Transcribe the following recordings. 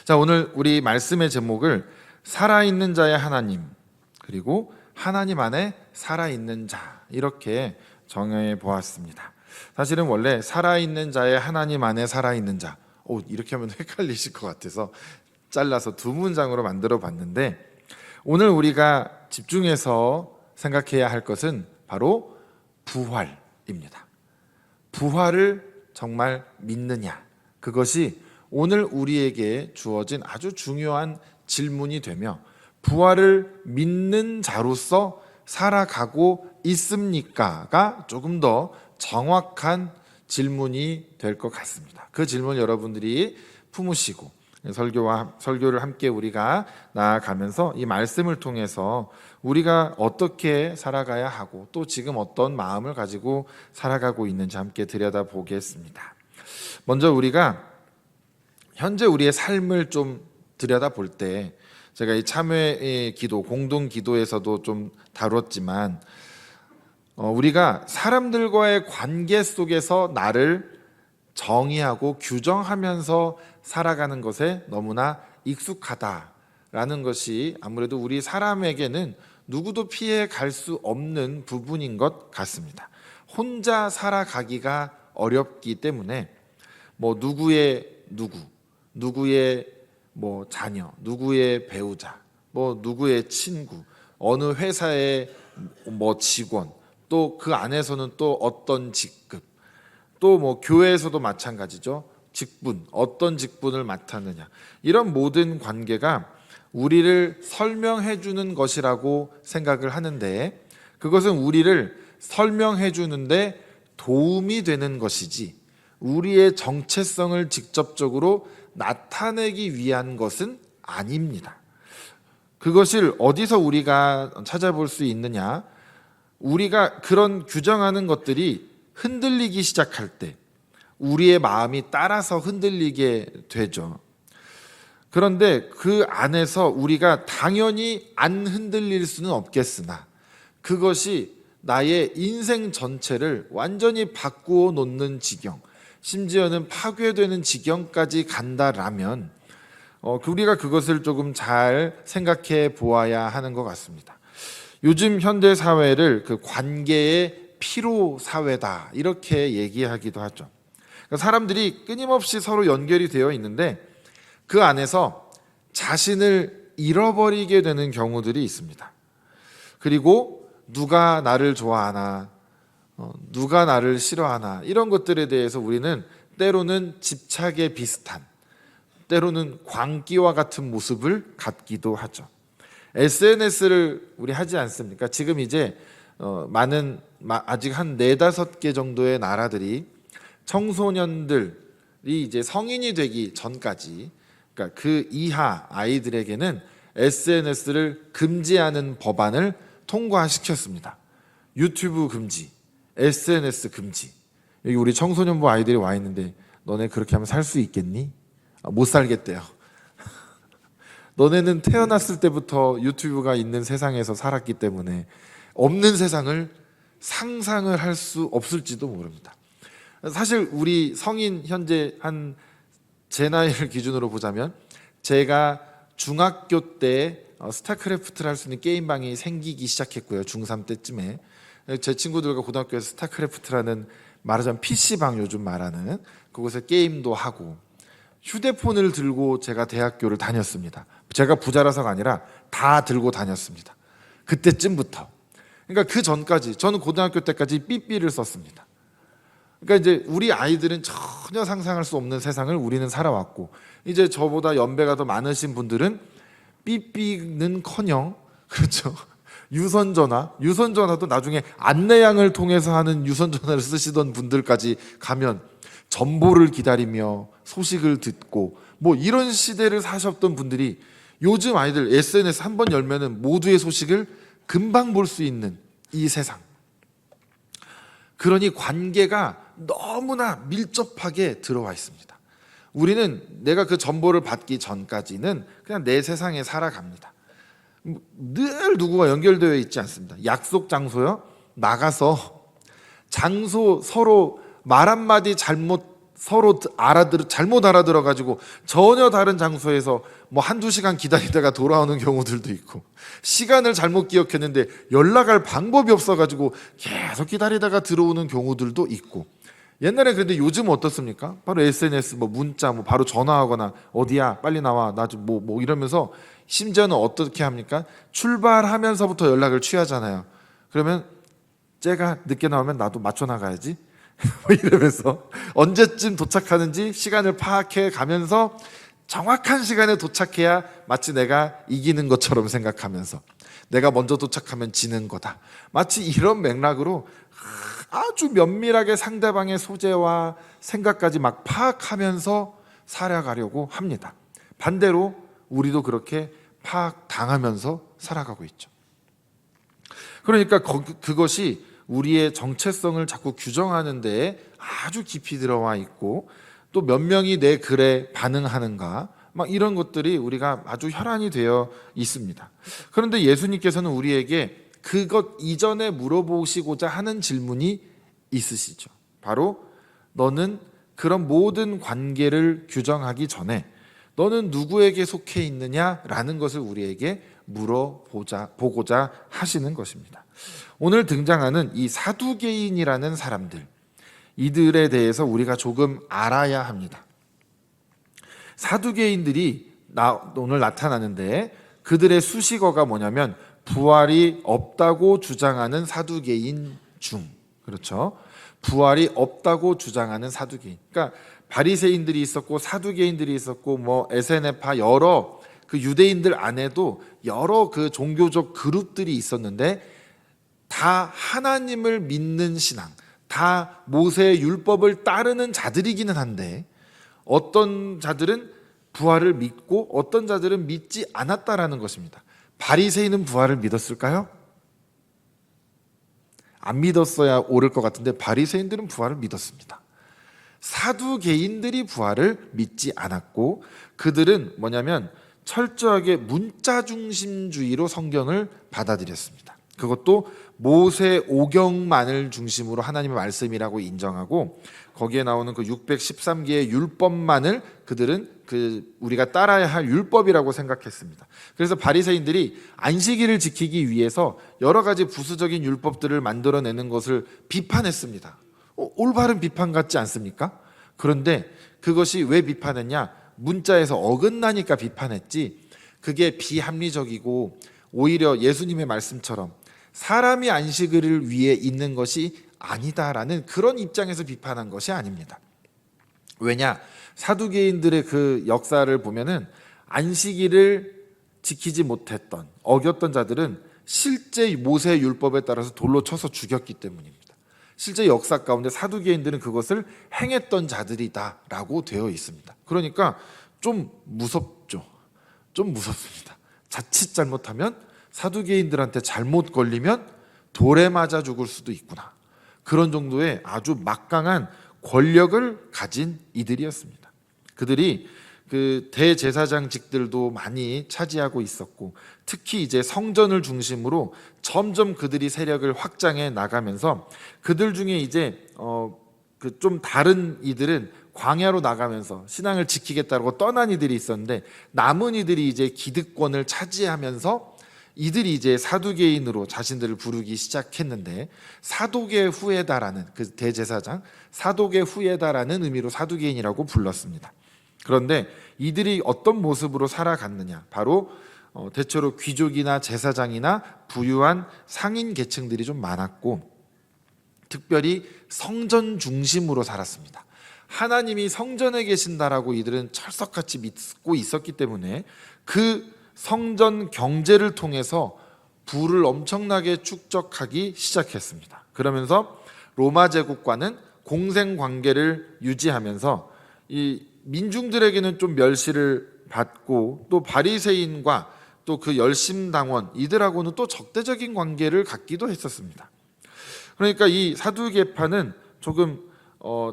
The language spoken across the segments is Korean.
자, 오늘 우리 말씀의 제목을 살아있는 자의 하나님, 그리고 하나님 안에 살아있는 자, 이렇게 정해 보았습니다. 사실은 원래 살아있는 자의 하나님 안에 살아있는 자, 이렇게 하면 헷갈리실 것 같아서 잘라서 두 문장으로 만들어 봤는데, 오늘 우리가 집중해서 생각해야 할 것은 바로 부활입니다. 부활을 정말 믿느냐, 그것이 오늘 우리에게 주어진 아주 중요한 질문이 되며, 부활을 믿는 자로서 살아가고 있습니까가 조금 더 정확한 질문이 될 것 같습니다. 그 질문을 여러분들이 품으시고 설교를 함께 우리가 나아가면서 이 말씀을 통해서 우리가 어떻게 살아가야 하고 또 지금 어떤 마음을 가지고 살아가고 있는지 함께 들여다보겠습니다. 먼저 우리가 현재 우리의 삶을 좀 들여다볼 때, 제가 이 참회의 기도, 공동 기도에서도 좀 다뤘지만, 우리가 사람들과의 관계 속에서 나를 정의하고 규정하면서 살아가는 것에 너무나 익숙하다라는 것이 아무래도 우리 사람에게는 누구도 피해 갈 수 없는 부분인 것 같습니다. 혼자 살아가기가 어렵기 때문에 누구의 자녀, 누구의 배우자, 누구의 친구, 어느 회사의 직원, 또 그 안에서는 또 어떤 직급, 또 교회에서도 마찬가지죠. 직분, 어떤 직분을 맡았느냐, 이런 모든 관계가 우리를 설명해 주는 것이라고 생각을 하는데, 그것은 우리를 설명해 주는데 도움이 되는 것이지 우리의 정체성을 직접적으로 나타내기 위한 것은 아닙니다. 그것을 어디서 우리가 찾아볼 수 있느냐? 우리가 그런 규정하는 것들이 흔들리기 시작할 때 우리의 마음이 따라서 흔들리게 되죠. 그런데 그 안에서 우리가 당연히 안 흔들릴 수는 없겠으나, 그것이 나의 인생 전체를 완전히 바꾸어 놓는 지경, 심지어는 파괴되는 지경까지 간다라면 우리가 그것을 조금 잘 생각해 보아야 하는 것 같습니다. 요즘 현대 사회를 그 관계의 피로 사회다, 이렇게 얘기하기도 하죠. 그러니까 사람들이 끊임없이 서로 연결이 되어 있는데 그 안에서 자신을 잃어버리게 되는 경우들이 있습니다. 그리고 누가 나를 좋아하나, 누가 나를 싫어하나, 이런 것들에 대해서 우리는 때로는 집착에 비슷한, 때로는 광기와 같은 모습을 갖기도 하죠. SNS를 우리 하지 않습니까? 지금 이제 아직 한 4-5개 정도의 나라들이 청소년들이 이제 성인이 되기 전까지, 그러니까 그 이하 아이들에게는 SNS를 금지하는 법안을 통과시켰습니다. 유튜브 금지, SNS 금지. 여기 우리 청소년부 아이들이 와 있는데, 너네 그렇게 하면 살 수 있겠니? 못 살겠대요. 너네는 태어났을 때부터 유튜브가 있는 세상에서 살았기 때문에 없는 세상을 상상을 할 수 없을지도 모릅니다. 사실 우리 성인 현재 제 나이를 기준으로 보자면, 제가 중학교 때 스타크래프트를 할 수 있는 게임방이 생기기 시작했고요. 중3 때쯤에 제 친구들과 고등학교에서 스타크래프트라는, 말하자면 PC방, 요즘 말하는 그곳에 게임도 하고, 휴대폰을 들고 제가 대학교를 다녔습니다. 제가 부자라서가 아니라 다 들고 다녔습니다. 그때쯤부터. 그러니까 그 전까지, 저는 고등학교 때까지 삐삐를 썼습니다. 그러니까 이제 우리 아이들은 전혀 상상할 수 없는 세상을 우리는 살아왔고, 이제 저보다 연배가 더 많으신 분들은 삐삐는커녕, 그렇죠, 유선전화도 나중에 안내양을 통해서 하는 유선전화를 쓰시던 분들까지 가면 전보를 기다리며 소식을 듣고 이런 시대를 사셨던 분들이, 요즘 아이들 SNS 한 번 열면은 모두의 소식을 금방 볼 수 있는 이 세상. 그러니 관계가 너무나 밀접하게 들어와 있습니다. 우리는 내가 그 정보를 받기 전까지는 그냥 내 세상에 살아갑니다. 늘 누구와 연결되어 있지 않습니다. 약속 장소요, 나가서 장소 서로 말 한마디 잘못 서로 잘못 알아들어가지고 전혀 다른 장소에서 뭐 한두 시간 기다리다가 돌아오는 경우들도 있고, 시간을 잘못 기억했는데 연락할 방법이 없어가지고 계속 기다리다가 들어오는 경우들도 있고. 옛날에 그런데 요즘은 어떻습니까? 바로 SNS, 뭐 문자, 뭐 바로 전화하거나 어디야 빨리 나와 나 좀 뭐 이러면서, 심지어는 어떻게 합니까? 출발하면서부터 연락을 취하잖아요. 그러면 쟤가 늦게 나오면 나도 맞춰 나가야지 뭐 이러면서 언제쯤 도착하는지 시간을 파악해 가면서 정확한 시간에 도착해야 마치 내가 이기는 것처럼 생각하면서, 내가 먼저 도착하면 지는 거다, 마치 이런 맥락으로 아주 면밀하게 상대방의 소재와 생각까지 막 파악하면서 살아가려고 합니다. 반대로 우리도 그렇게 파악당하면서 살아가고 있죠. 그러니까 그것이 우리의 정체성을 자꾸 규정하는 데에 아주 깊이 들어와 있고, 또 몇 명이 내 글에 반응하는가, 막 이런 것들이 우리가 아주 혈안이 되어 있습니다. 그런데 예수님께서는 우리에게 그것 이전에 물어보시고자 하는 질문이 있으시죠. 바로 너는 그런 모든 관계를 규정하기 전에 너는 누구에게 속해 있느냐라는 것을 우리에게 물어보고자 하시는 것입니다. 오늘 등장하는 이 사두개인이라는 사람들, 이들에 대해서 우리가 조금 알아야 합니다. 사두개인들이 오늘 나타나는데, 그들의 수식어가 뭐냐면 부활이 없다고 주장하는 사두개인 중, 그렇죠? 부활이 없다고 주장하는 사두개인. 그러니까 바리새인들이 있었고 사두개인들이 있었고 뭐 에세네파, 여러 그 유대인들 안에도 여러 그 종교적 그룹들이 있었는데, 다 하나님을 믿는 신앙, 다 모세의 율법을 따르는 자들이기는 한데, 어떤 자들은 부활을 믿고 어떤 자들은 믿지 않았다라는 것입니다. 바리새인은 부활을 믿었을까요? 안 믿었어야 옳을 것 같은데 바리새인들은 부활을 믿었습니다. 사두개인들이 부활을 믿지 않았고, 그들은 뭐냐면 철저하게 문자 중심주의로 성경을 받아들였습니다. 그것도 모세 오경만을 중심으로 하나님의 말씀이라고 인정하고, 거기에 나오는 그 613개의 율법만을 그들은 우리가 따라야 할 율법이라고 생각했습니다. 그래서 바리새인들이 안식일을 지키기 위해서 여러 가지 부수적인 율법들을 만들어내는 것을 비판했습니다. 올바른 비판 같지 않습니까? 그런데 그것이 왜 비판했냐? 문자에서 어긋나니까 비판했지, 그게 비합리적이고 오히려 예수님의 말씀처럼 사람이 안식일을 위해 있는 것이 아니다라는 그런 입장에서 비판한 것이 아닙니다. 왜냐? 사두개인들의 그 역사를 보면은 안식일을 지키지 못했던, 어겼던 자들은 실제 모세의 율법에 따라서 돌로 쳐서 죽였기 때문입니다. 실제 역사 가운데 사두개인들은 그것을 행했던 자들이다라고 되어 있습니다. 그러니까 좀 무섭죠. 좀 무섭습니다. 자칫 잘못하면, 사두개인들한테 잘못 걸리면 돌에 맞아 죽을 수도 있구나, 그런 정도의 아주 막강한 권력을 가진 이들이었습니다. 그들이 그 대제사장직들도 많이 차지하고 있었고, 특히 이제 성전을 중심으로 점점 그들이 세력을 확장해 나가면서, 그들 중에 이제 그 좀 다른 이들은 광야로 나가면서 신앙을 지키겠다고 떠난 이들이 있었는데, 남은 이들이 이제 기득권을 차지하면서 이들이 이제 사두개인으로 자신들을 부르기 시작했는데, 사도계 후에다라는, 그 대제사장 사도계 후에다라는 의미로 사두개인이라고 불렀습니다. 그런데 이들이 어떤 모습으로 살아갔느냐, 바로 대체로 귀족이나 제사장이나 부유한 상인 계층들이 좀 많았고, 특별히 성전 중심으로 살았습니다. 하나님이 성전에 계신다라고 이들은 철석같이 믿고 있었기 때문에 그 성전 경제를 통해서 부를 엄청나게 축적하기 시작했습니다. 그러면서 로마 제국과는 공생 관계를 유지하면서 이 민중들에게는 좀 멸시를 받고, 또 바리새인과 또 그 열심당원 이들하고는 또 적대적인 관계를 갖기도 했었습니다. 그러니까 이 사두개파는 조금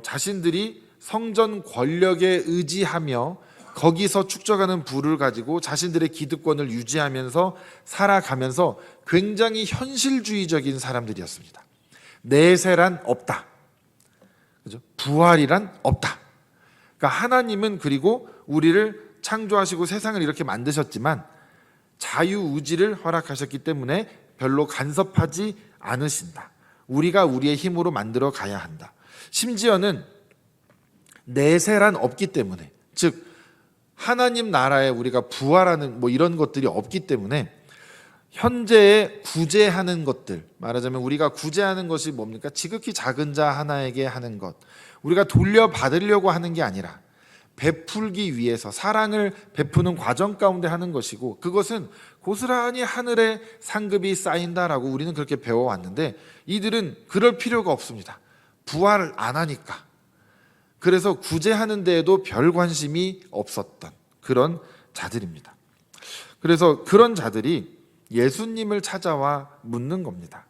자신들이 성전 권력에 의지하며 거기서 축적하는 부를 가지고 자신들의 기득권을 유지하면서 살아가면서 굉장히 현실주의적인 사람들이었습니다. 내세란 없다, 그죠? 부활이란 없다, 그러니까 하나님은 그리고 우리를 창조하시고 세상을 이렇게 만드셨지만 자유의지를 허락하셨기 때문에 별로 간섭하지 않으신다. 우리가 우리의 힘으로 만들어 가야 한다. 심지어는 내세란 없기 때문에, 즉 하나님 나라에 우리가 부활하는 이런 것들이 없기 때문에 현재에 구제하는 것들, 말하자면 우리가 구제하는 것이 뭡니까? 지극히 작은 자 하나에게 하는 것, 우리가 돌려받으려고 하는 게 아니라 베풀기 위해서 사랑을 베푸는 과정 가운데 하는 것이고, 그것은 고스란히 하늘에 상급이 쌓인다라고 우리는 그렇게 배워왔는데 이들은 그럴 필요가 없습니다. 부활을 안 하니까. 그래서 구제하는 데에도 별 관심이 없었던 그런 자들입니다. 그래서 그런 자들이 예수님을 찾아와 묻는 겁니다.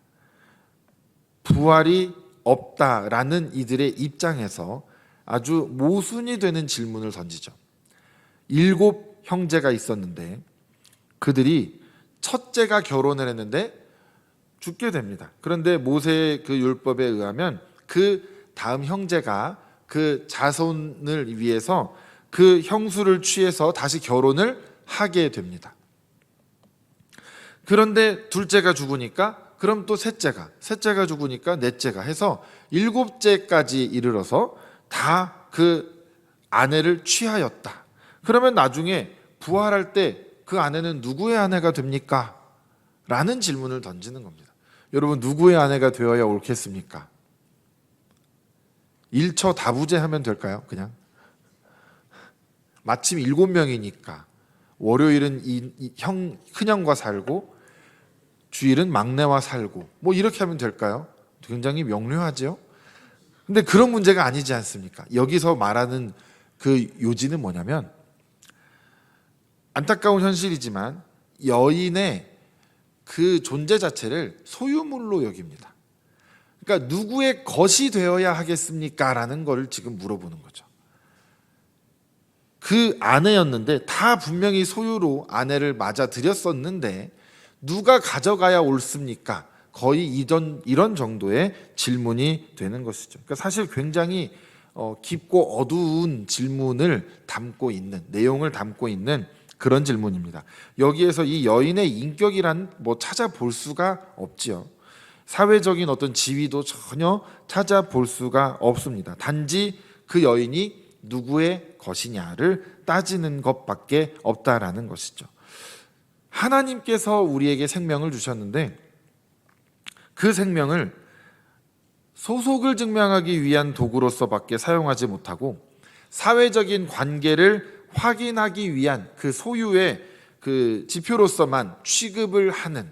부활이 없다라는 이들의 입장에서 아주 모순이 되는 질문을 던지죠. 7 형제가 있었는데 그들이 첫째가 결혼을 했는데 죽게 됩니다. 그런데 모세의 그 율법에 의하면 그 다음 형제가 그 자손을 위해서 그 형수를 취해서 다시 결혼을 하게 됩니다. 그런데 둘째가 죽으니까 그럼 또 셋째가 죽으니까 넷째가 해서 7째까지 이르러서 다 그 아내를 취하였다. 그러면 나중에 부활할 때 그 아내는 누구의 아내가 됩니까? 라는 질문을 던지는 겁니다. 여러분, 누구의 아내가 되어야 옳겠습니까? 일처다부제하면 될까요? 그냥 마침 7명이니까 월요일은 큰형과 살고 주일은 막내와 살고 이렇게 하면 될까요? 굉장히 명료하죠. 근데 그런 문제가 아니지 않습니까? 여기서 말하는 그 요지는 뭐냐면, 안타까운 현실이지만 여인의 그 존재 자체를 소유물로 여깁니다. 그러니까 누구의 것이 되어야 하겠습니까? 라는 걸 지금 물어보는 거죠. 그 아내였는데 다 분명히 소유로 아내를 맞아들였었는데 누가 가져가야 옳습니까? 거의 이런 정도의 질문이 되는 것이죠. 그러니까 사실 굉장히 깊고 어두운 질문을 담고 있는, 내용을 담고 있는 그런 질문입니다. 여기에서 이 여인의 인격이란 찾아볼 수가 없지요. 사회적인 어떤 지위도 전혀 찾아볼 수가 없습니다. 단지 그 여인이 누구의 것이냐를 따지는 것밖에 없다라는 것이죠. 하나님께서 우리에게 생명을 주셨는데 그 생명을 소속을 증명하기 위한 도구로서밖에 사용하지 못하고 사회적인 관계를 확인하기 위한 그 소유의 그 지표로서만 취급을 하는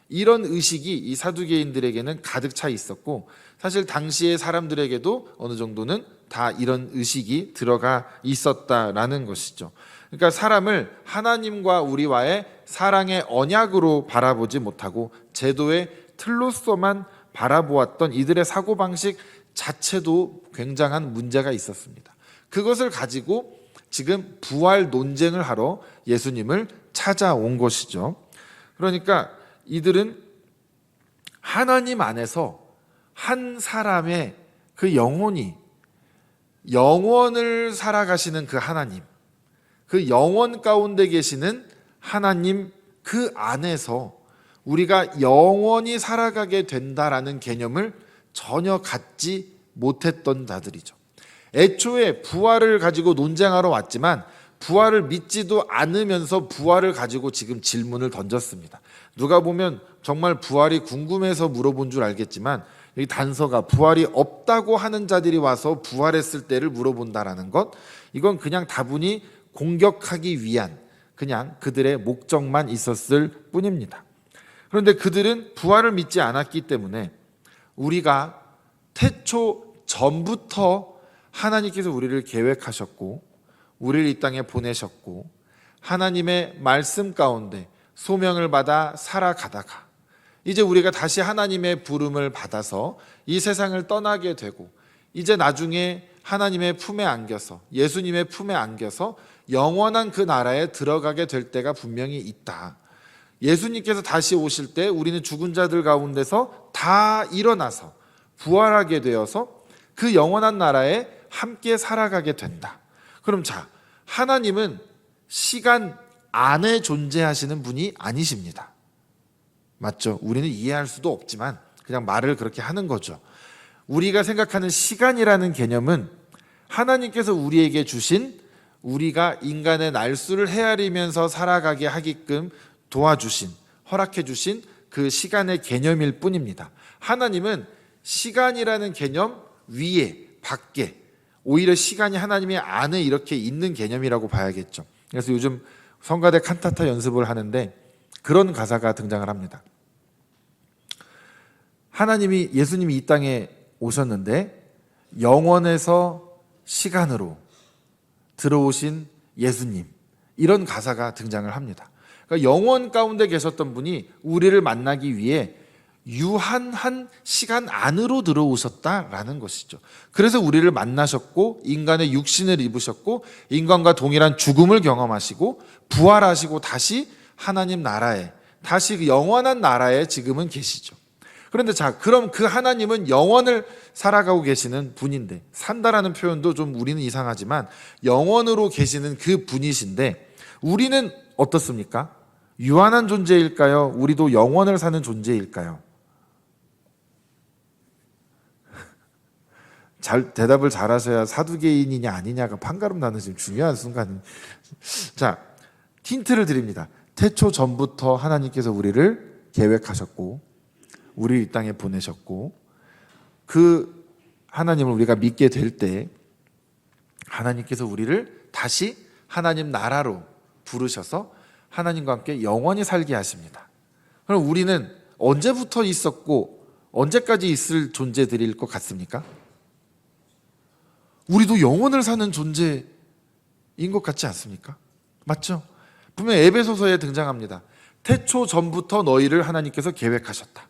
이런 의식이 이 사두개인들에게는 가득 차 있었고, 사실 당시의 사람들에게도 어느 정도는 다 이런 의식이 들어가 있었다라는 것이죠. 그러니까 사람을 하나님과 우리와의 사랑의 언약으로 바라보지 못하고 제도의 틀로서만 바라보았던 이들의 사고방식 자체도 굉장한 문제가 있었습니다. 그것을 가지고 지금 부활 논쟁을 하러 예수님을 찾아온 것이죠. 그러니까 이들은 하나님 안에서 한 사람의 그 영원을 살아가시는 그 하나님, 그 영원 가운데 계시는 하나님 그 안에서 우리가 영원히 살아가게 된다라는 개념을 전혀 갖지 못했던 자들이죠. 애초에 부활을 가지고 논쟁하러 왔지만 부활을 믿지도 않으면서 부활을 가지고 지금 질문을 던졌습니다. 누가 보면 정말 부활이 궁금해서 물어본 줄 알겠지만 여기 단서가 부활이 없다고 하는 자들이 와서 부활했을 때를 물어본다라는 것, 이건 그냥 다분히 공격하기 위한 그냥 그들의 목적만 있었을 뿐입니다. 그런데 그들은 부활을 믿지 않았기 때문에 우리가 태초 전부터 하나님께서 우리를 계획하셨고 우리를 이 땅에 보내셨고 하나님의 말씀 가운데 소명을 받아 살아가다가 이제 우리가 다시 하나님의 부름을 받아서 이 세상을 떠나게 되고 이제 나중에 하나님의 품에 안겨서 예수님의 품에 안겨서 영원한 그 나라에 들어가게 될 때가 분명히 있다. 예수님께서 다시 오실 때 우리는 죽은 자들 가운데서 다 일어나서 부활하게 되어서 그 영원한 나라에 함께 살아가게 된다. 그럼 자, 하나님은 시간 안에 존재하시는 분이 아니십니다. 맞죠? 우리는 이해할 수도 없지만 그냥 말을 그렇게 하는 거죠. 우리가 생각하는 시간이라는 개념은 하나님께서 우리에게 주신, 우리가 인간의 날수를 헤아리면서 살아가게 하게끔 도와주신, 허락해 주신 그 시간의 개념일 뿐입니다. 하나님은 시간이라는 개념 위에, 밖에, 오히려 시간이 하나님의 안에 이렇게 있는 개념이라고 봐야겠죠. 그래서 요즘 성가대 칸타타 연습을 하는데 그런 가사가 등장을 합니다. 예수님이 이 땅에 오셨는데 영원에서 시간으로 들어오신 예수님, 이런 가사가 등장을 합니다. 그러니까 영원 가운데 계셨던 분이 우리를 만나기 위해 유한한 시간 안으로 들어오셨다라는 것이죠. 그래서 우리를 만나셨고 인간의 육신을 입으셨고 인간과 동일한 죽음을 경험하시고 부활하시고 다시 하나님 나라에, 다시 그 영원한 나라에 지금은 계시죠. 그런데 자, 그럼 그 하나님은 영원을 살아가고 계시는 분인데, 산다라는 표현도 좀 우리는 이상하지만 영원으로 계시는 그 분이신데 우리는 어떻습니까? 유한한 존재일까요? 우리도 영원을 사는 존재일까요? 대답을 잘하셔야 사두개인이냐 아니냐가 판가름 나는 지금 중요한 순간. 자, 힌트를 드립니다. 태초 전부터 하나님께서 우리를 계획하셨고 우리를 이 땅에 보내셨고, 그 하나님을 우리가 믿게 될 때 하나님께서 우리를 다시 하나님 나라로 부르셔서 하나님과 함께 영원히 살게 하십니다. 그럼 우리는 언제부터 있었고 언제까지 있을 존재들일 것 같습니까? 우리도 영원을 사는 존재인 것 같지 않습니까? 맞죠? 분명 에베소서에 등장합니다. 태초 전부터 너희를 하나님께서 계획하셨다.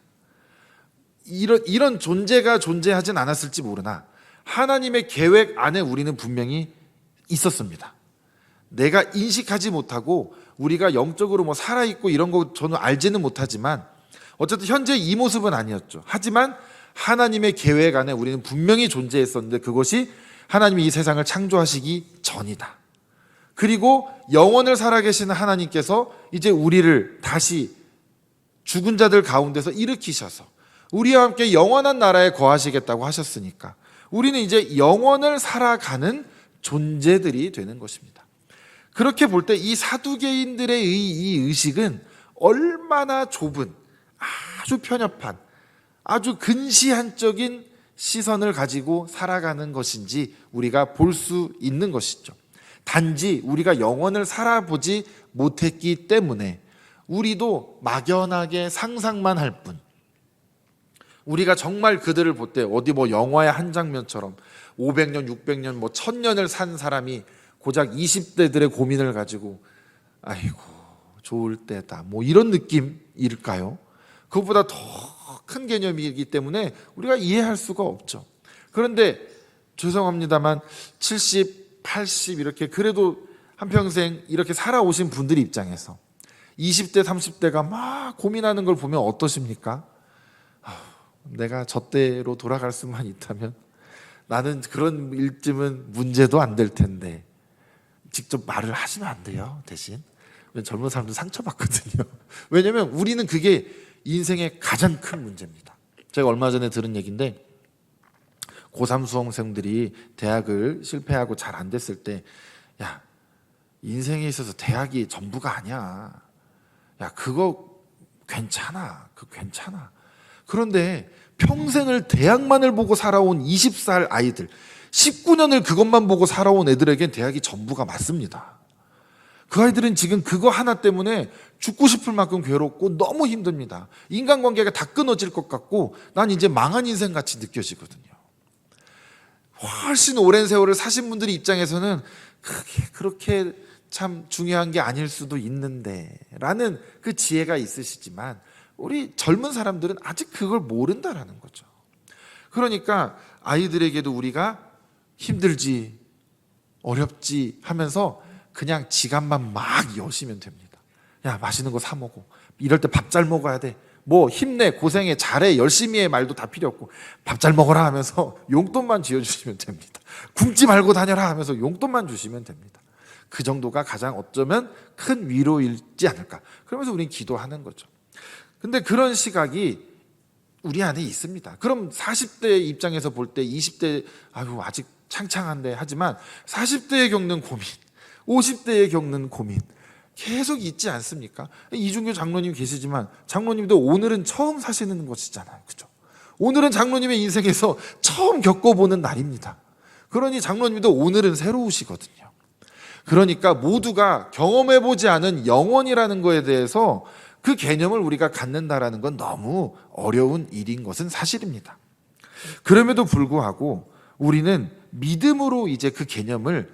이런 존재가 존재하진 않았을지 모르나 하나님의 계획 안에 우리는 분명히 있었습니다. 내가 인식하지 못하고 우리가 영적으로 뭐 살아있고 이런 거 저는 알지는 못하지만 어쨌든 현재 이 모습은 아니었죠. 하지만 하나님의 계획 안에 우리는 분명히 존재했었는데 그것이 하나님이 이 세상을 창조하시기 전이다. 그리고 영원을 살아계시는 하나님께서 이제 우리를 다시 죽은 자들 가운데서 일으키셔서 우리와 함께 영원한 나라에 거하시겠다고 하셨으니까 우리는 이제 영원을 살아가는 존재들이 되는 것입니다. 그렇게 볼 때 이 사두개인들의 이 의식은 얼마나 좁은, 아주 편협한, 아주 근시안적인 시선을 가지고 살아가는 것인지 우리가 볼 수 있는 것이죠. 단지 우리가 영원을 살아보지 못했기 때문에 우리도 막연하게 상상만 할 뿐, 우리가 정말 그들을 볼 때 어디 뭐 영화의 한 장면처럼 500년, 600년, 뭐 1000년을 산 사람이 고작 20대들의 고민을 가지고 아이고 좋을 때다 뭐 이런 느낌일까요? 그것보다 더 큰 개념이기 때문에 우리가 이해할 수가 없죠. 그런데 죄송합니다만 70, 80 이렇게 그래도 한평생 이렇게 살아오신 분들 입장에서 20대, 30대가 막 고민하는 걸 보면 어떠십니까? 내가 저 때로 돌아갈 수만 있다면 나는 그런 일쯤은 문제도 안 될 텐데. 직접 말을 하시면 안 돼요. 대신 젊은 사람들 상처받거든요. 왜냐하면 우리는 그게 인생의 가장 큰 문제입니다. 제가 얼마 전에 들은 얘기인데 고3 수험생들이 대학을 실패하고 잘 안 됐을 때 야, 인생에 있어서 대학이 전부가 아니야. 야, 그거 괜찮아. 그거 괜찮아. 그런데 평생을 대학만을 보고 살아온 20살 아이들, 19년을 그것만 보고 살아온 애들에겐 대학이 전부가 맞습니다. 그 아이들은 지금 그거 하나 때문에 죽고 싶을 만큼 괴롭고 너무 힘듭니다. 인간관계가 다 끊어질 것 같고 난 이제 망한 인생 같이 느껴지거든요. 훨씬 오랜 세월을 사신 분들의 입장에서는 그렇게 참 중요한 게 아닐 수도 있는데 라는 그 지혜가 있으시지만 우리 젊은 사람들은 아직 그걸 모른다라는 거죠. 그러니까 아이들에게도 우리가 힘들지 어렵지 하면서 그냥 지갑만 막 여시면 됩니다. 야, 맛있는 거 사 먹어. 이럴 때 밥 잘 먹어야 돼. 뭐 힘내, 고생해, 잘해, 열심히 해 말도 다 필요 없고 밥 잘 먹어라 하면서 용돈만 쥐어주시면 됩니다. 굶지 말고 다녀라 하면서 용돈만 주시면 됩니다. 그 정도가 가장 어쩌면 큰 위로일지 않을까. 그러면서 우리는 기도하는 거죠. 근데 그런 시각이 우리 안에 있습니다. 그럼 40대 입장에서 볼 때 20대 아유 아직 창창한데 하지만 40대에 겪는 고민, 50대에 겪는 고민 계속 있지 않습니까? 이준규 장로님 계시지만 장로님도 오늘은 처음 사시는 것이잖아요. 그죠? 오늘은 장로님의 인생에서 처음 겪어보는 날입니다. 그러니 장로님도 오늘은 새로우시거든요. 그러니까 모두가 경험해보지 않은 영원이라는 거에 대해서 그 개념을 우리가 갖는다라는 건 너무 어려운 일인 것은 사실입니다. 그럼에도 불구하고 우리는 믿음으로 이제 그 개념을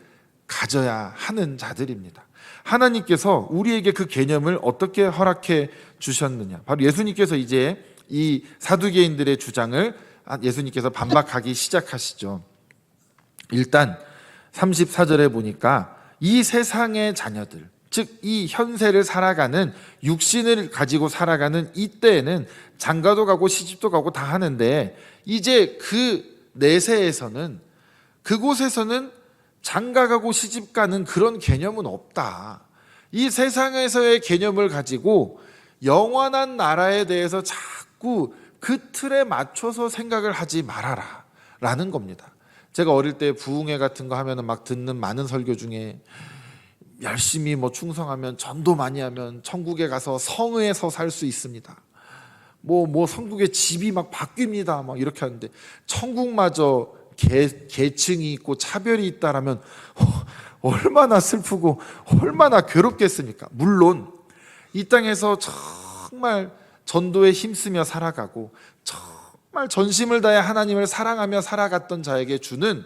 가져야 하는 자들입니다. 하나님께서 우리에게 그 개념을 어떻게 허락해 주셨느냐. 바로 예수님께서 이제 이 사두개인들의 주장을 예수님께서 반박하기 시작하시죠. 일단 34절에 보니까 이 세상의 자녀들, 즉 이 현세를 살아가는 육신을 가지고 살아가는 이때에는 장가도 가고 시집도 가고 다 하는데 이제 그 내세에서는 그곳에서는 장가가고 시집가는 그런 개념은 없다. 이 세상에서의 개념을 가지고 영원한 나라에 대해서 자꾸 그 틀에 맞춰서 생각을 하지 말아라 라는 겁니다. 제가 어릴 때 부흥회 같은 거 하면 막 듣는 많은 설교 중에 열심히 뭐 충성하면 전도 많이 하면 천국에 가서 성읍에서 살 수 있습니다. 뭐 천국에 집이 막 바뀝니다. 막 이렇게 하는데 천국마저 계층이 있고 차별이 있다라면 얼마나 슬프고 얼마나 괴롭겠습니까? 물론 이 땅에서 정말 전도에 힘쓰며 살아가고 정말 전심을 다해 하나님을 사랑하며 살아갔던 자에게 주는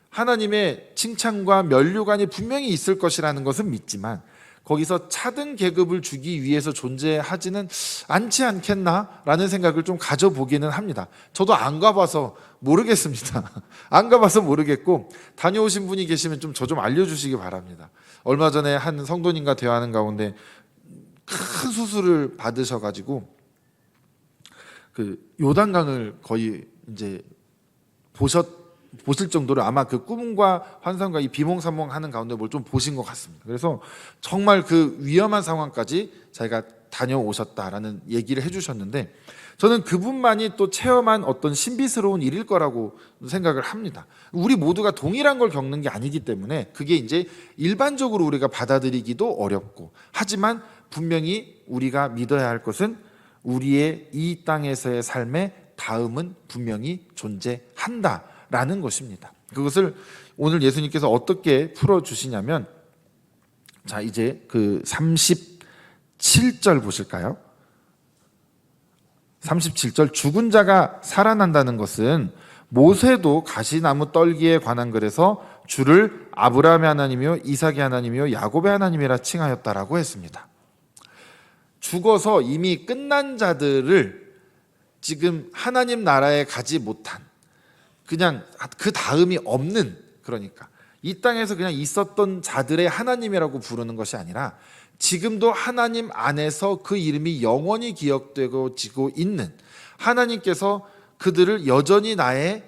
하나님의 칭찬과 면류관이 분명히 있을 것이라는 것은 믿지만 거기서 차등 계급을 주기 위해서 존재하지는 않지 않겠나라는 생각을 좀 가져보기는 합니다. 저도 안 가봐서 모르겠습니다. 안 가봐서 모르겠고 다녀오신 분이 계시면 좀 저 좀 알려주시기 바랍니다. 얼마 전에 한 성도님과 대화하는 가운데 큰 수술을 받으셔가지고 그 요단강을 거의 이제 보실 정도로 아마 그 꿈과 환상과 이 비몽사몽 하는 가운데 뭘 좀 보신 것 같습니다. 그래서 정말 그 위험한 상황까지 자기가 다녀오셨다라는 얘기를 해주셨는데 저는 그분만이 또 체험한 어떤 신비스러운 일일 거라고 생각을 합니다. 우리 모두가 동일한 걸 겪는 게 아니기 때문에 그게 이제 일반적으로 우리가 받아들이기도 어렵고 하지만 분명히 우리가 믿어야 할 것은 우리의 이 땅에서의 삶의 다음은 분명히 존재한다라는 것입니다. 그것을 오늘 예수님께서 어떻게 풀어주시냐면 자 이제 그 37절 보실까요? 37절 죽은 자가 살아난다는 것은 모세도 가시나무 떨기에 관한 글에서 주를 아브라함의 하나님이요 이삭의 하나님이요 야곱의 하나님이라 칭하였다라고 했습니다. 죽어서 이미 끝난 자들을 지금 하나님 나라에 가지 못한 그냥 그 다음이 없는 그러니까 이 땅에서 그냥 있었던 자들의 하나님이라고 부르는 것이 아니라 지금도 하나님 안에서 그 이름이 영원히 기억되고 지고 있는 하나님께서 그들을 여전히 나의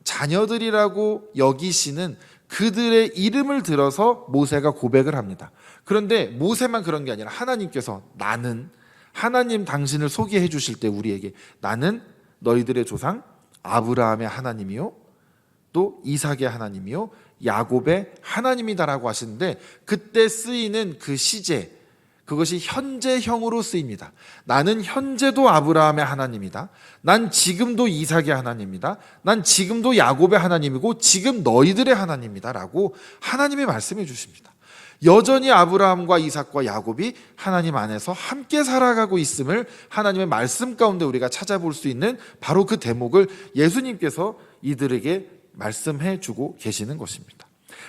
자녀들이라고 여기시는 그들의 이름을 들어서 모세가 고백을 합니다. 그런데 모세만 그런 게 아니라 하나님께서 나는 하나님 당신을 소개해 주실 때 우리에게 나는 너희들의 조상 아브라함의 하나님이요 또 이삭의 하나님이요 야곱의 하나님이다라고 하시는데 그때 쓰이는 그 시제 그것이 현재형으로 쓰입니다. 나는 현재도 아브라함의 하나님이다. 난 지금도 이삭의 하나님이다. 난 지금도 야곱의 하나님이고 지금 너희들의 하나님이다 라고 하나님이 말씀해 주십니다. 여전히 아브라함과 이삭과 야곱이 하나님 안에서 함께 살아가고 있음을 하나님의 말씀 가운데 우리가 찾아볼 수 있는 바로 그 대목을 예수님께서 이들에게 말씀해 주고 계시는 것입니다.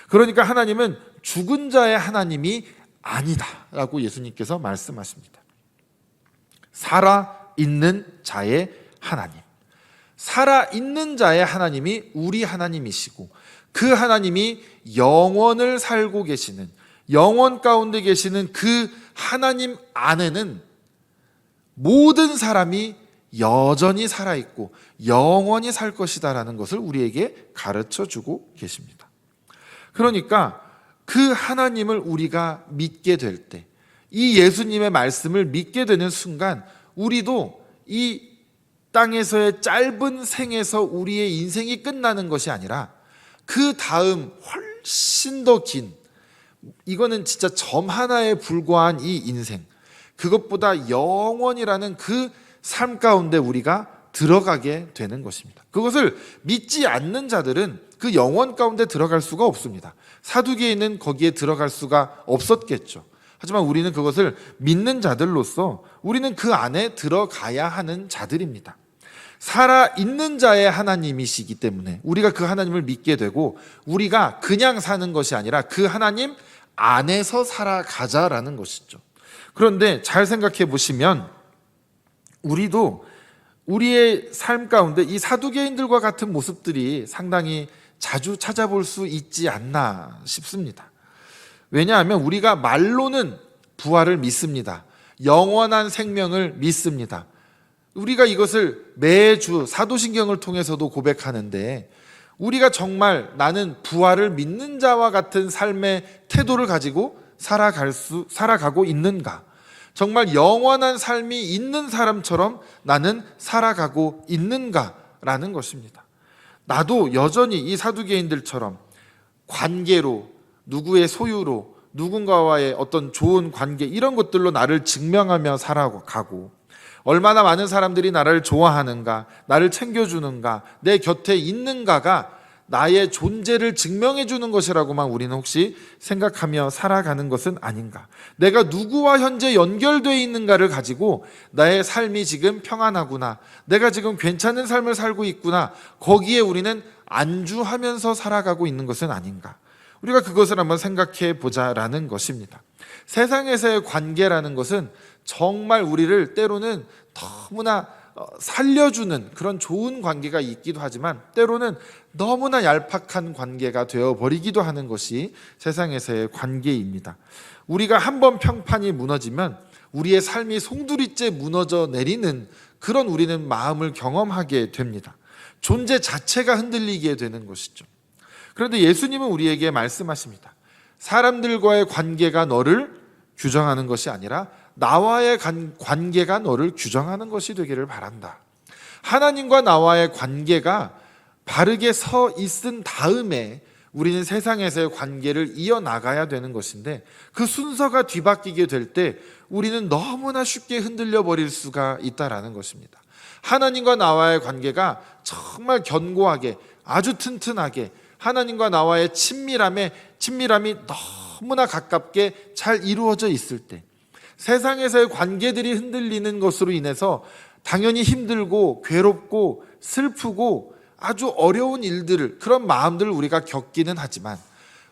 그러니까 하나님은 죽은 자의 하나님이 아니다라고 예수님께서 말씀하십니다. 살아있는 자의 하나님. 살아있는 자의 하나님이 우리 하나님이시고 그 하나님이 영원을 살고 계시는 영원 가운데 계시는 그 하나님 안에는 모든 사람이 여전히 살아있고 영원히 살 것이다라는 것을 우리에게 가르쳐 주고 계십니다. 그러니까 그 하나님을 우리가 믿게 될 때, 이 예수님의 말씀을 믿게 되는 순간 우리도 이 땅에서의 짧은 생에서 우리의 인생이 끝나는 것이 아니라 그 다음 훨씬 더 긴, 이거는 진짜 점 하나에 불과한 이 인생, 그것보다 영원이라는 그 삶 가운데 우리가 들어가게 되는 것입니다. 그것을 믿지 않는 자들은 그 영원 가운데 들어갈 수가 없습니다. 사두개인은 거기에 들어갈 수가 없었겠죠. 하지만 우리는 그것을 믿는 자들로서 우리는 그 안에 들어가야 하는 자들입니다. 살아있는 자의 하나님이시기 때문에 우리가 그 하나님을 믿게 되고, 우리가 그냥 사는 것이 아니라 그 하나님 안에서 살아가자라는 것이죠. 그런데 잘 생각해 보시면 우리도 우리의 삶 가운데 이 사두개인들과 같은 모습들이 상당히 자주 찾아볼 수 있지 않나 싶습니다. 왜냐하면 우리가 말로는 부활을 믿습니다. 영원한 생명을 믿습니다. 우리가 이것을 매주 사도신경을 통해서도 고백하는데, 우리가 정말 나는 부활을 믿는 자와 같은 삶의 태도를 가지고 살아가고 있는가? 정말 영원한 삶이 있는 사람처럼 나는 살아가고 있는가라는 것입니다. 나도 여전히 이 사두개인들처럼 관계로, 누구의 소유로, 누군가와의 어떤 좋은 관계, 이런 것들로 나를 증명하며 살아가고, 얼마나 많은 사람들이 나를 좋아하는가, 나를 챙겨주는가, 내 곁에 있는가가 나의 존재를 증명해 주는 것이라고만 우리는 혹시 생각하며 살아가는 것은 아닌가? 내가 누구와 현재 연결되어 있는가를 가지고 나의 삶이 지금 평안하구나, 내가 지금 괜찮은 삶을 살고 있구나, 거기에 우리는 안주하면서 살아가고 있는 것은 아닌가? 우리가 그것을 한번 생각해 보자라는 것입니다. 세상에서의 관계라는 것은 정말 우리를 때로는 너무나 살려주는 그런 좋은 관계가 있기도 하지만, 때로는 너무나 얄팍한 관계가 되어버리기도 하는 것이 세상에서의 관계입니다. 우리가 한번 평판이 무너지면 우리의 삶이 송두리째 무너져 내리는 그런 우리는 마음을 경험하게 됩니다. 존재 자체가 흔들리게 되는 것이죠. 그런데 예수님은 우리에게 말씀하십니다. 사람들과의 관계가 너를 규정하는 것이 아니라 나와의 관계가 너를 규정하는 것이 되기를 바란다. 하나님과 나와의 관계가 바르게 서 있은 다음에 우리는 세상에서의 관계를 이어나가야 되는 것인데, 그 순서가 뒤바뀌게 될 때 우리는 너무나 쉽게 흔들려 버릴 수가 있다라는 것입니다. 하나님과 나와의 관계가 정말 견고하게, 아주 튼튼하게, 하나님과 나와의 친밀함이 너무나 가깝게 잘 이루어져 있을 때, 세상에서의 관계들이 흔들리는 것으로 인해서 당연히 힘들고 괴롭고 슬프고 아주 어려운 일들을, 그런 마음들을 우리가 겪기는 하지만,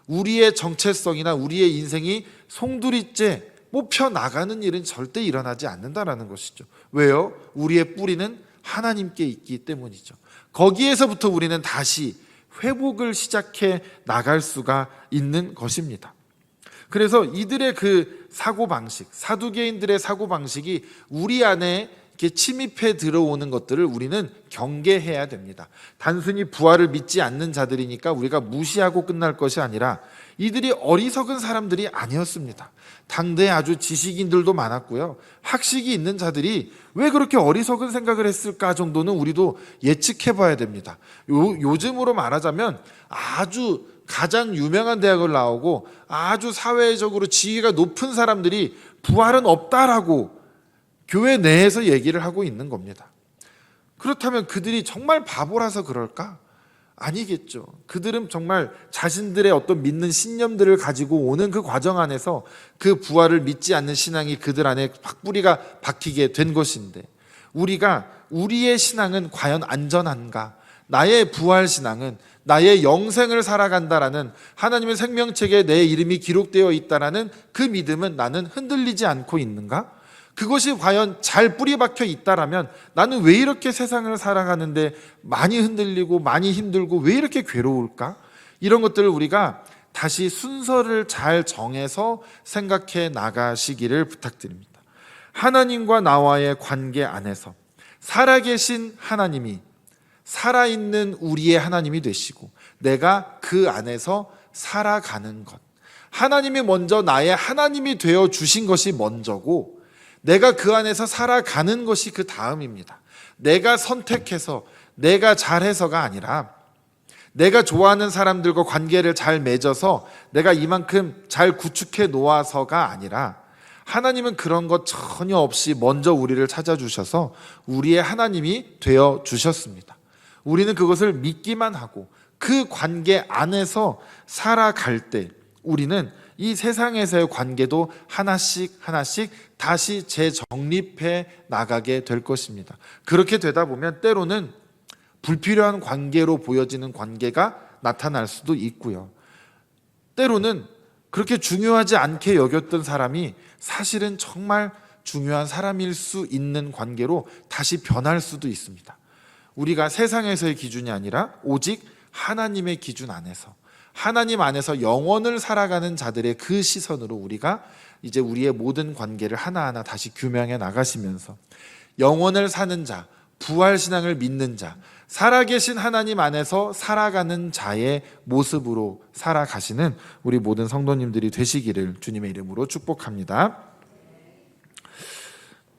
우리의 정체성이나 우리의 인생이 송두리째 뽑혀 나가는 일은 절대 일어나지 않는다라는 것이죠. 왜요? 우리의 뿌리는 하나님께 있기 때문이죠. 거기에서부터 우리는 다시 회복을 시작해 나갈 수가 있는 것입니다. 그래서 이들의 그 사고방식, 사두개인들의 사고방식이 우리 안에 이렇게 침입해 들어오는 것들을 우리는 경계해야 됩니다. 단순히 부활을 믿지 않는 자들이니까 우리가 무시하고 끝날 것이 아니라, 이들이 어리석은 사람들이 아니었습니다. 당대에 아주 지식인들도 많았고요, 학식이 있는 자들이 왜 그렇게 어리석은 생각을 했을까 정도는 우리도 예측해 봐야 됩니다. 요즘으로 말하자면 아주 가장 유명한 대학을 나오고 아주 사회적으로 지위가 높은 사람들이 부활은 없다라고 교회 내에서 얘기를 하고 있는 겁니다. 그렇다면 그들이 정말 바보라서 그럴까? 아니겠죠. 그들은 정말 자신들의 어떤 믿는 신념들을 가지고 오는 그 과정 안에서 그 부활을 믿지 않는 신앙이 그들 안에 확 뿌리가 박히게 된 것인데, 우리의 신앙은 과연 안전한가? 나의 부활 신앙은 나의 영생을 살아간다라는 하나님의 생명책에 내 이름이 기록되어 있다라는 그 믿음은 나는 흔들리지 않고 있는가? 그것이 과연 잘 뿌리 박혀 있다라면 나는 왜 이렇게 세상을 살아가는데 많이 흔들리고 많이 힘들고 왜 이렇게 괴로울까? 이런 것들을 우리가 다시 순서를 잘 정해서 생각해 나가시기를 부탁드립니다. 하나님과 나와의 관계 안에서 살아계신 하나님이 살아있는 우리의 하나님이 되시고 내가 그 안에서 살아가는 것, 하나님이 먼저 나의 하나님이 되어 주신 것이 먼저고 내가 그 안에서 살아가는 것이 그 다음입니다. 내가 선택해서 내가 잘해서가 아니라 내가 좋아하는 사람들과 관계를 잘 맺어서 내가 이만큼 잘 구축해 놓아서가 아니라 하나님은 그런 것 전혀 없이 먼저 우리를 찾아주셔서 우리의 하나님이 되어 주셨습니다. 우리는 그것을 믿기만 하고 그 관계 안에서 살아갈 때 우리는 이 세상에서의 관계도 하나씩 하나씩 다시 재정립해 나가게 될 것입니다. 그렇게 되다 보면 때로는 불필요한 관계로 보여지는 관계가 나타날 수도 있고요. 때로는 그렇게 중요하지 않게 여겼던 사람이 사실은 정말 중요한 사람일 수 있는 관계로 다시 변할 수도 있습니다. 우리가 세상에서의 기준이 아니라 오직 하나님의 기준 안에서, 하나님 안에서 영원을 살아가는 자들의 그 시선으로 우리가 이제 우리의 모든 관계를 하나하나 다시 규명해 나가시면서 영원을 사는 자, 부활신앙을 믿는 자, 살아계신 하나님 안에서 살아가는 자의 모습으로 살아가시는 우리 모든 성도님들이 되시기를 주님의 이름으로 축복합니다.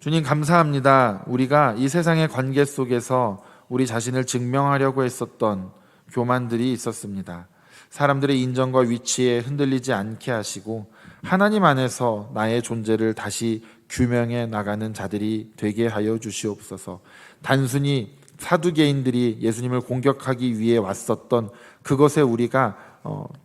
주님 감사합니다. 우리가 이 세상의 관계 속에서 우리 자신을 증명하려고 했었던 교만들이 있었습니다. 사람들의 인정과 위치에 흔들리지 않게 하시고 하나님 안에서 나의 존재를 다시 규명해 나가는 자들이 되게 하여 주시옵소서. 단순히 사두개인들이 예수님을 공격하기 위해 왔었던 그것에 우리가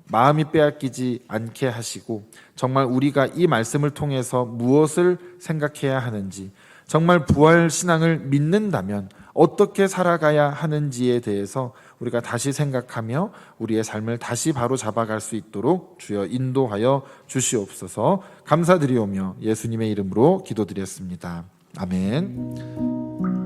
마음이 빼앗기지 않게 하시고 정말 우리가 이 말씀을 통해서 무엇을 생각해야 하는지, 정말 부활 신앙을 믿는다면 어떻게 살아가야 하는지에 대해서 우리가 다시 생각하며 우리의 삶을 다시 바로 잡아갈 수 있도록 주여 인도하여 주시옵소서. 감사드리오며 예수님의 이름으로 기도드렸습니다. 아멘.